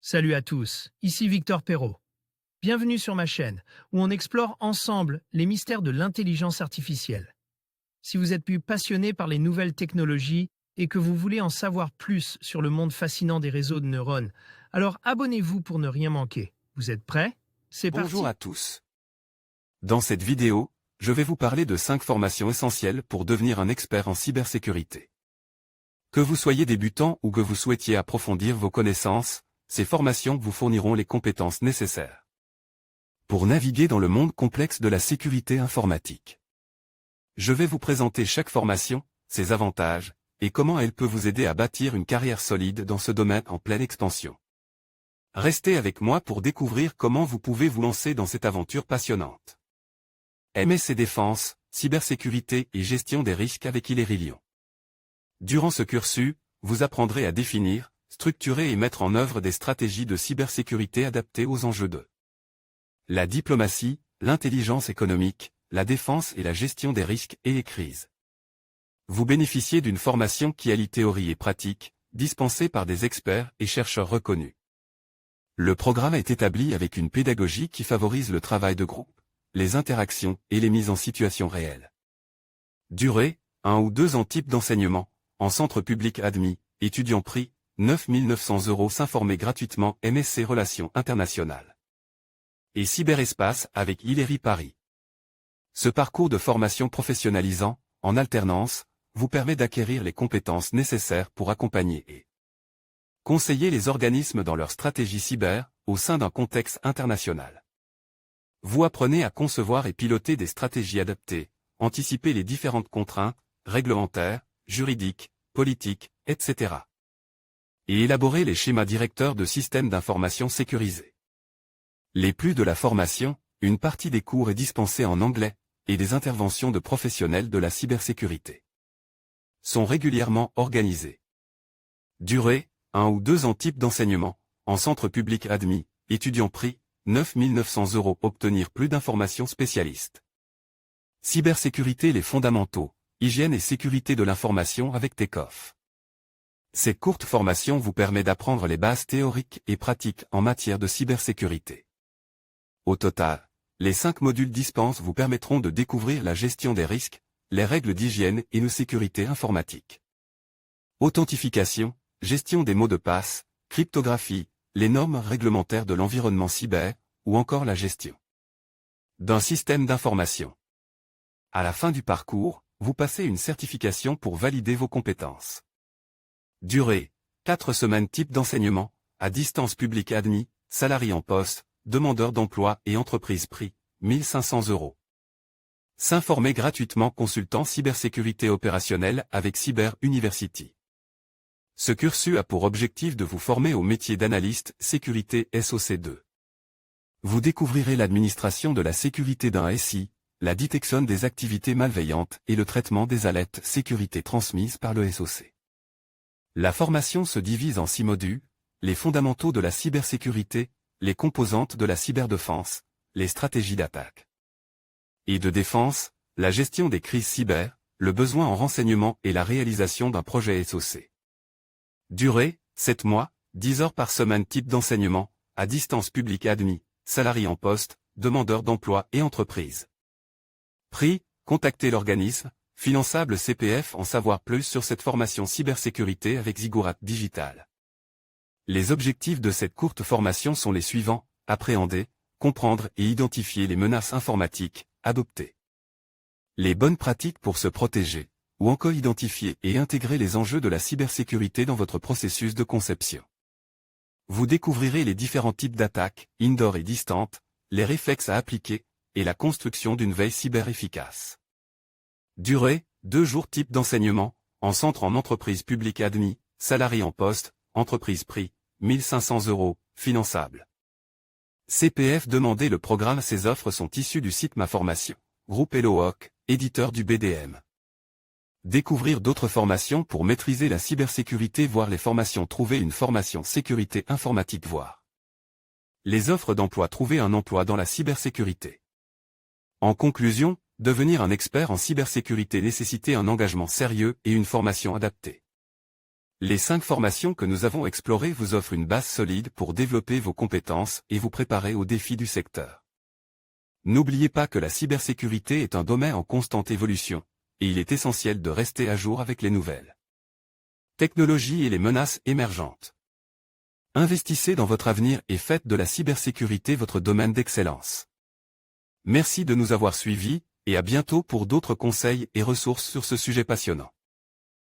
Salut à tous, ici Victor Perrault. Bienvenue sur ma chaîne, où on explore ensemble les mystères de l'intelligence artificielle. Si vous êtes plus passionné par les nouvelles technologies et que vous voulez en savoir plus sur le monde fascinant des réseaux de neurones, alors abonnez-vous pour ne rien manquer. Vous êtes prêts? C'est parti. Bonjour à tous. Dans cette vidéo, je vais vous parler de 5 formations essentielles pour devenir un expert en cybersécurité. Que vous soyez débutant ou que vous souhaitiez approfondir vos connaissances, ces formations vous fourniront les compétences nécessaires pour naviguer dans le monde complexe de la sécurité informatique. Je vais vous présenter chaque formation, ses avantages, et comment elle peut vous aider à bâtir une carrière solide dans ce domaine en pleine expansion. Restez avec moi pour découvrir comment vous pouvez vous lancer dans cette aventure passionnante. MS et défense, cybersécurité et gestion des risques avec Hilary Lyon. Durant ce cursus, vous apprendrez à définir, structurer et mettre en œuvre des stratégies de cybersécurité adaptées aux enjeux de la diplomatie, l'intelligence économique, la défense et la gestion des risques et les crises. Vous bénéficiez d'une formation qui allie théorie et pratique, dispensée par des experts et chercheurs reconnus. Le programme est établi avec une pédagogie qui favorise le travail de groupe, les interactions et les mises en situation réelles. Durée, 1 ou 2 ans. Type d'enseignement, en centre public admis, étudiant prix, 9 900 €. S'informer gratuitement. MSc Relations internationales et cyberespace avec Hilary Paris. Ce parcours de formation professionnalisant, en alternance, vous permet d'acquérir les compétences nécessaires pour accompagner et conseiller les organismes dans leur stratégie cyber, au sein d'un contexte international. Vous apprenez à concevoir et piloter des stratégies adaptées, anticiper les différentes contraintes, réglementaires, juridiques, politiques, etc. et élaborer les schémas directeurs de systèmes d'information sécurisés. Les plus de la formation, une partie des cours est dispensée en anglais, et des interventions de professionnels de la cybersécurité sont régulièrement organisées. Durée, 1 ou 2 ans. Type d'enseignement, en centre public admis, étudiant prix, 9 900 €. Obtenir plus d'informations. Spécialistes cybersécurité, les fondamentaux, hygiène et sécurité de l'information avec TECOF. Cette courte formation vous permet d'apprendre les bases théoriques et pratiques en matière de cybersécurité. Au total, les 5 modules dispensés vous permettront de découvrir la gestion des risques, les règles d'hygiène et de sécurité informatique. Authentification, gestion des mots de passe, cryptographie, les normes réglementaires de l'environnement cyber, ou encore la gestion d'un système d'information. À la fin du parcours, vous passez une certification pour valider vos compétences. Durée, 4 semaines. Type d'enseignement, à distance. Public admis, salarié en poste, demandeur d'emploi et entreprise. Prix, 1 500 €. S'informer gratuitement. Consultant cybersécurité opérationnelle avec Cyber University. Ce cursus a pour objectif de vous former au métier d'analyste sécurité SOC2. Vous découvrirez l'administration de la sécurité d'un SI, la détection des activités malveillantes et le traitement des alertes sécurité transmises par le SOC. La formation se divise en 6 modules, les fondamentaux de la cybersécurité, les composantes de la cyberdéfense, les stratégies d'attaque et de défense, la gestion des crises cyber, le besoin en renseignement et la réalisation d'un projet SOC. Durée, 7 mois, 10 heures par semaine. Type d'enseignement, à distance. Public admis, salarié en poste, demandeur d'emploi et entreprise. Prix, contactez l'organisme, finançable CPF. En savoir plus sur cette formation cybersécurité avec Ziggurat Digital. Les objectifs de cette courte formation sont les suivants: appréhender, comprendre et identifier les menaces informatiques, adopter les bonnes pratiques pour se protéger, ou encore identifier et intégrer les enjeux de la cybersécurité dans votre processus de conception. Vous découvrirez les différents types d'attaques, indoor et distantes, les réflexes à appliquer, et la construction d'une veille cyber efficace. Durée, 2 jours. Type d'enseignement, en centre. En entreprise. Public admis, salarié en poste, entreprise. Prix, 1 500 €, finançable CPF. Demandez le programme. Ces offres sont issues du site Ma Formation, groupe Elohoc, éditeur du BDM. Découvrir d'autres formations pour maîtriser la cybersécurité. Voir les formations. Trouver une formation sécurité informatique. Voir les offres d'emploi. Trouver un emploi dans la cybersécurité. En conclusion, devenir un expert en cybersécurité nécessite un engagement sérieux et une formation adaptée. Les 5 formations que nous avons explorées vous offrent une base solide pour développer vos compétences et vous préparer aux défis du secteur. N'oubliez pas que la cybersécurité est un domaine en constante évolution, et il est essentiel de rester à jour avec les nouvelles technologies et les menaces émergentes. Investissez dans votre avenir et faites de la cybersécurité votre domaine d'excellence. Merci de nous avoir suivis, et à bientôt pour d'autres conseils et ressources sur ce sujet passionnant.